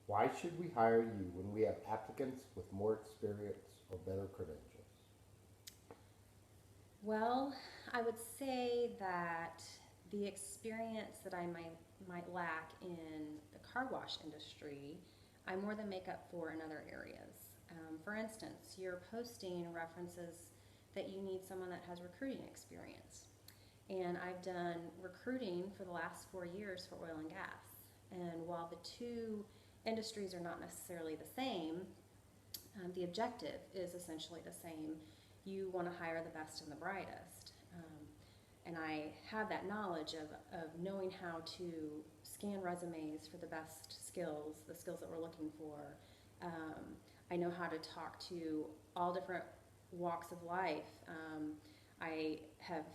Why should we hire you when we have applicants with more experience or better credentials? Well, I would say that the experience that I might lack in the car wash industry, I more than make up for in other areas. For instance, your posting references that you need someone that has recruiting experience. And I've done recruiting for the last 4 years for oil and gas. And while the two industries are not necessarily the same, the objective is essentially the same. You want to hire the best and the brightest. And I have that knowledge of knowing how to scan resumes for the best skills, the skills that we're looking for. I know how to talk to all different walks of life. I have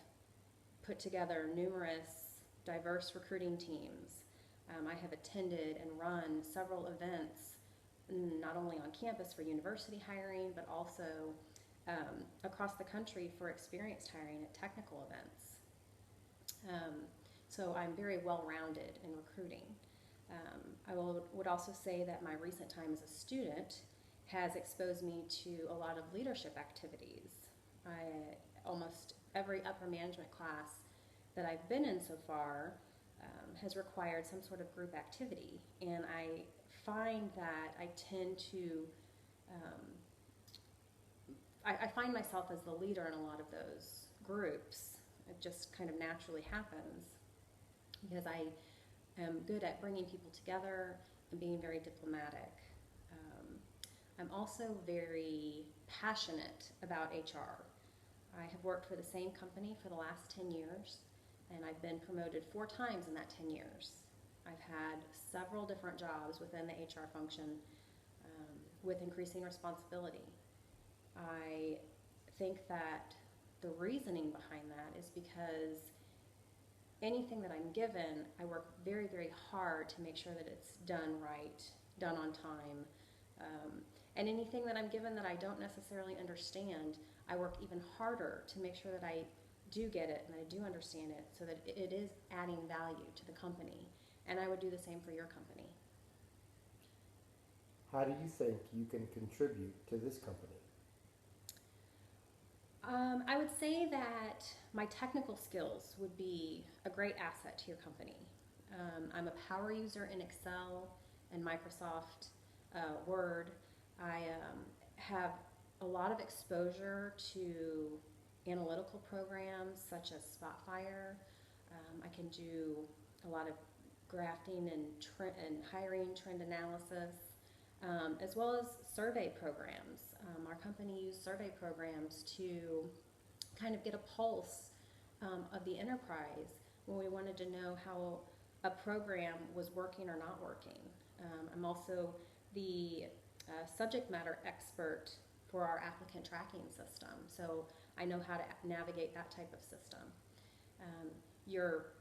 put together numerous diverse recruiting teams. I have attended and run several events, not only on campus for university hiring, but also across the country for experienced hiring at technical events. So I'm very well rounded in recruiting. Would also say that my recent time as a student has exposed me to a lot of leadership activities. Almost every upper management class that I've been in so far has required some sort of group activity, and I find that I tend to I find myself as the leader in a lot of those groups. It just kind of naturally happens because I am good at bringing people together and being very diplomatic. I'm also very passionate about HR. I have worked for the same company for the last 10 years, and I've been promoted 4 times in that 10 years. I've had several different jobs within the HR function with increasing responsibility. I think that the reasoning behind that is because anything that I'm given, I work very, very hard to make sure that it's done right, done on time. And anything that I'm given that I don't necessarily understand, I work even harder to make sure that I do get it and I do understand it so that it is adding value to the company. And I would do the same for your company. How do you think you can contribute to this company? I would say that my technical skills would be a great asset to your company. I'm a power user in Excel and Microsoft Word. I have a lot of exposure to analytical programs such as Spotfire. I can do a lot of grafting and hiring trend analysis, as well as survey programs. Our company used survey programs to kind of get a pulse of the enterprise when we wanted to know how a program was working or not working. I'm also the subject matter expert for our applicant tracking system, so I know how to navigate that type of system. Your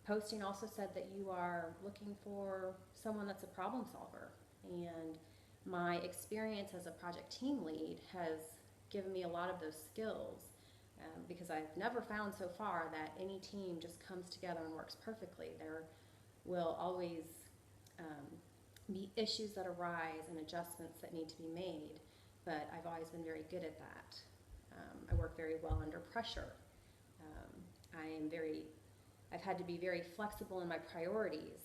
posting also said that you are looking for someone that's a problem solver, and my experience as a project team lead has given me a lot of those skills because I've never found so far that any team just comes together and works perfectly. There will always be issues that arise and adjustments that need to be made, but I've always been very good at that. I work very well under pressure. I've had to be very flexible in my priorities.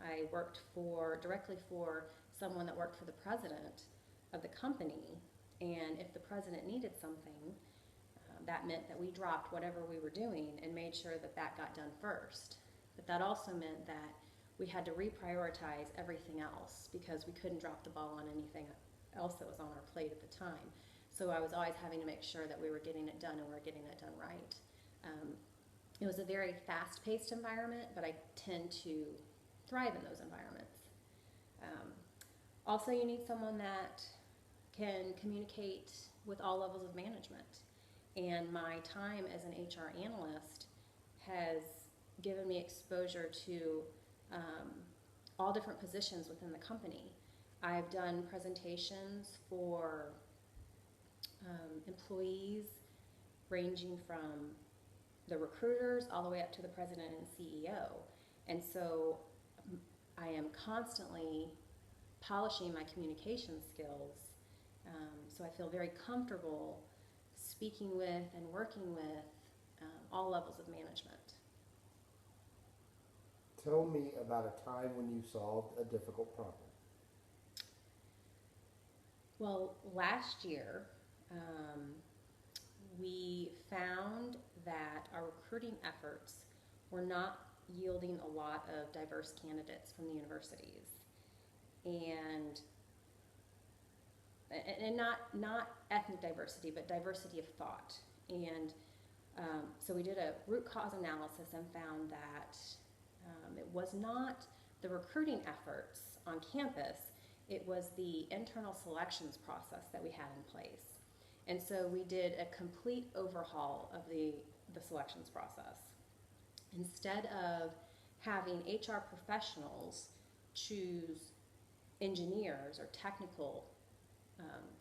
I worked directly for someone that worked for the president of the company, and if the president needed something, that meant that we dropped whatever we were doing and made sure that that got done first. But that also meant that we had to reprioritize everything else because we couldn't drop the ball on anything else that was on our plate at the time. So I was always having to make sure that we were getting it done and we were getting it done right. It was a very fast-paced environment, but I tend to thrive in those environments. Also, you need someone that can communicate with all levels of management. And my time as an HR analyst has given me exposure to all different positions within the company. I've done presentations for employees ranging from the recruiters all the way up to the president and CEO. And so I am constantly polishing my communication skills, so I feel very comfortable speaking with and working with all levels of management. Tell me about a time when you solved a difficult problem. Well, last year, we found that our recruiting efforts were not yielding a lot of diverse candidates from the universities, and not ethnic diversity, but diversity of thought. And so we did a root cause analysis and found that it was not the recruiting efforts on campus, it was the internal selections process that we had in place. And so we did a complete overhaul of the selections process. Instead of having HR professionals choose engineers or technical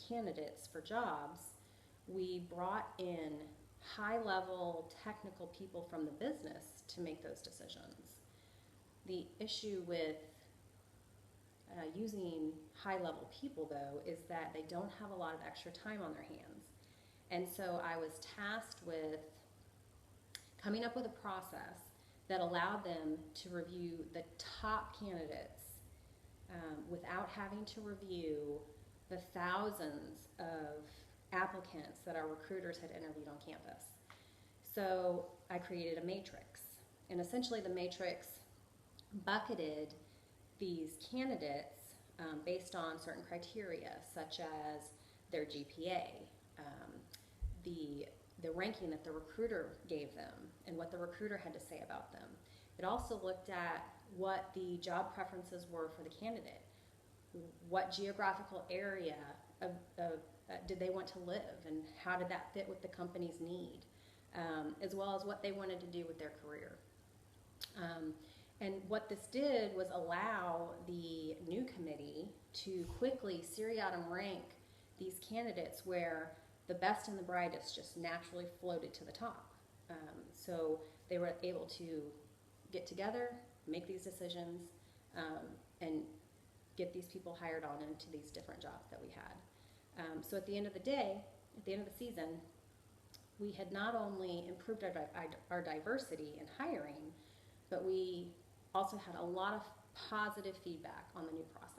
candidates for jobs, we brought in high-level technical people from the business to make those decisions. The issue with using high-level people, though, is that they don't have a lot of extra time on their hands. And so I was tasked with coming up with a process that allowed them to review the top candidates without having to review the thousands of applicants that our recruiters had interviewed on campus. So I created a matrix, and essentially the matrix bucketed these candidates based on certain criteria, such as their GPA, the ranking that the recruiter gave them, and what the recruiter had to say about them. It also looked at what the job preferences were for the candidate. What geographical area did they want to live, and how did that fit with the company's need, as well as what they wanted to do with their career. And what this did was allow the new committee to quickly seriatim rank these candidates where the best and the brightest just naturally floated to the top. So they were able to get together, make these decisions, and get these people hired on into these different jobs that we had. So at the end of the day, at the end of the season, we had not only improved our diversity in hiring, but we also had a lot of positive feedback on the new process.